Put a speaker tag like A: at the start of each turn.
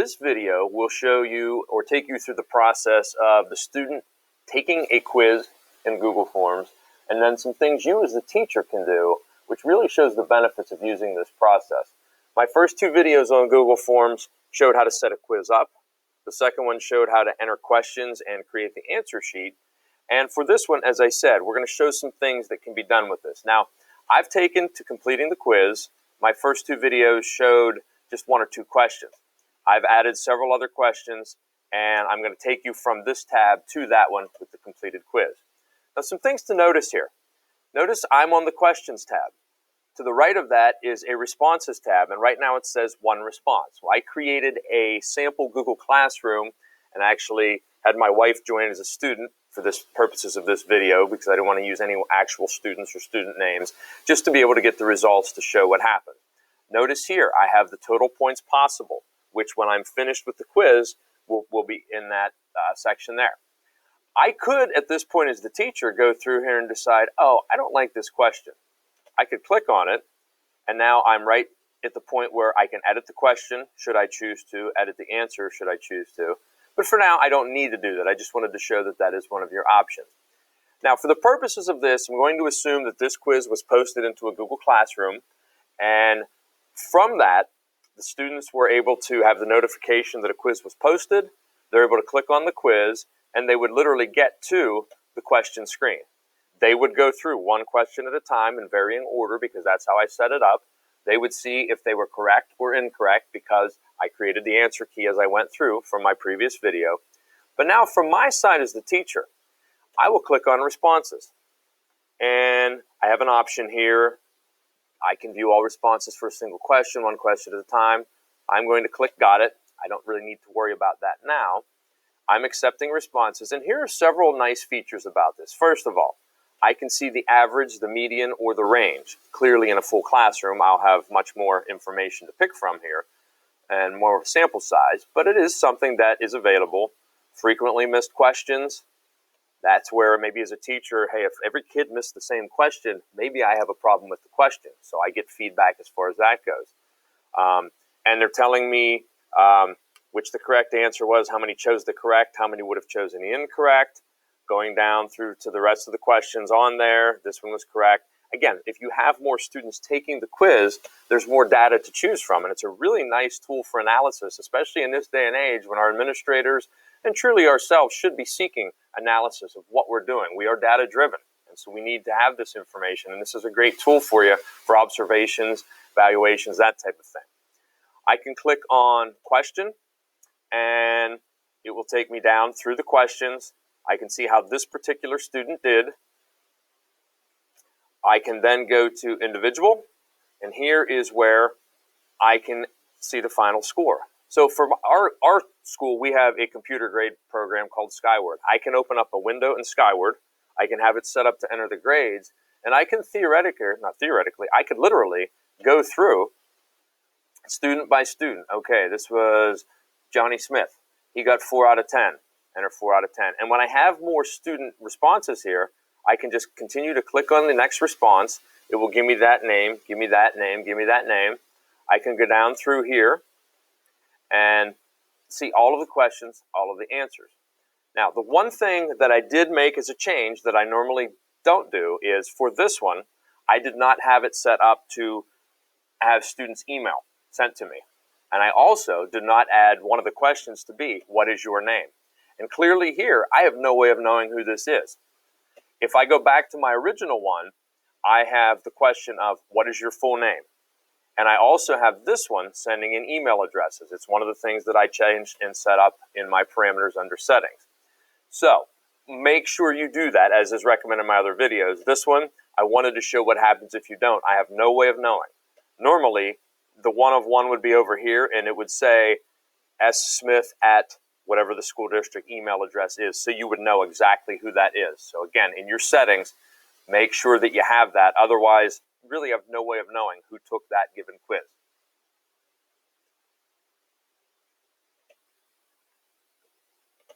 A: This video will show you or take you through the process of the student taking a quiz in Google Forms, and then some things you as the teacher can do, which really shows the benefits of using this process. My first two videos on Google Forms showed how to set a quiz up. The second one showed how to enter questions and create the answer sheet. And for this one, as I said, we're going to show some things that can be done with this. Now, I've taken to completing the quiz. My first two videos showed just one or two questions. I've added several other questions, and I'm going to take you from this tab to that one with the completed quiz. Now, some things to notice here. Notice I'm on the questions tab. To the right of that is a responses tab, and right now it says one response. Well, I created a sample Google Classroom and actually had my wife join as a student for the purposes of this video because I didn't want to use any actual students or student names, just to be able to get the results to show what happened. Notice here I have the total points possible, which when I'm finished with the quiz will be in that section there. I could, at this point as the teacher, go through here and decide, oh, I don't like this question. I could click on it, and now I'm right at the point where I can edit the question, should I choose to, edit the answer, should I choose to. But for now, I don't need to do that. I just wanted to show that that is one of your options. Now, for the purposes of this, I'm going to assume that this quiz was posted into a Google Classroom, and from that, the students were able to have the notification that a quiz was posted. They're able to click on the quiz, and they would literally get to the question screen. They would go through one question at a time in varying order because that's how I set it up. They would see if they were correct or incorrect because I created the answer key as I went through from my previous video. But now from my side as the teacher, I will click on responses. And I have an option here. I can view all responses for a single question, one question at a time. I'm going to click Got It. I don't really need to worry about that now. I'm accepting responses, and here are several nice features about this. First of all, I can see the average, the median, or the range. Clearly in a full classroom, I'll have much more information to pick from here and more of a sample size, but it is something that is available. Frequently missed questions. That's where maybe as a teacher, hey, if every kid missed the same question, maybe I have a problem with the question. So I get feedback as far as that goes. And they're telling me which the correct answer was, how many chose the correct, how many would have chosen the incorrect, going down through to the rest of the questions on there. This one was correct. Again, if you have more students taking the quiz, there's more data to choose from, and it's a really nice tool for analysis, especially in this day and age when our administrators and truly ourselves should be seeking analysis of what we're doing. We are data driven, and so we need to have this information, and this is a great tool for you for observations, evaluations, that type of thing. I can click on question, and it will take me down through the questions. I can see how this particular student did. I can then go to individual, and here is where I can see the final score. So for our school, we have a computer grade program called Skyward. I can open up a window in Skyward. I can have it set up to enter the grades, and I can I could literally go through student by student. Okay, this was Johnny Smith. He got 4 out of 10. Enter 4 out of 10. And when I have more student responses here, I can just continue to click on the next response. It will give me that name, give me that name, give me that name. I can go down through here and see all of the questions, all of the answers. Now, the one thing that I did make as a change that I normally don't do is for this one, I did not have it set up to have students' email sent to me. And I also did not add one of the questions to be, what is your name? And clearly here, I have no way of knowing who this is. If I go back to my original one, I have the question of, what is your full name? And I also have this one sending in email addresses. It's one of the things that I changed and set up in my parameters under settings. So make sure you do that, as is recommended in my other videos. This one, I wanted to show what happens if you don't. I have no way of knowing. Normally, the one of one would be over here, and it would say smith at whatever the school district email address is, so you would know exactly who that is. So again, in your settings, make sure that you have that. Otherwise, you really have no way of knowing who took that given quiz.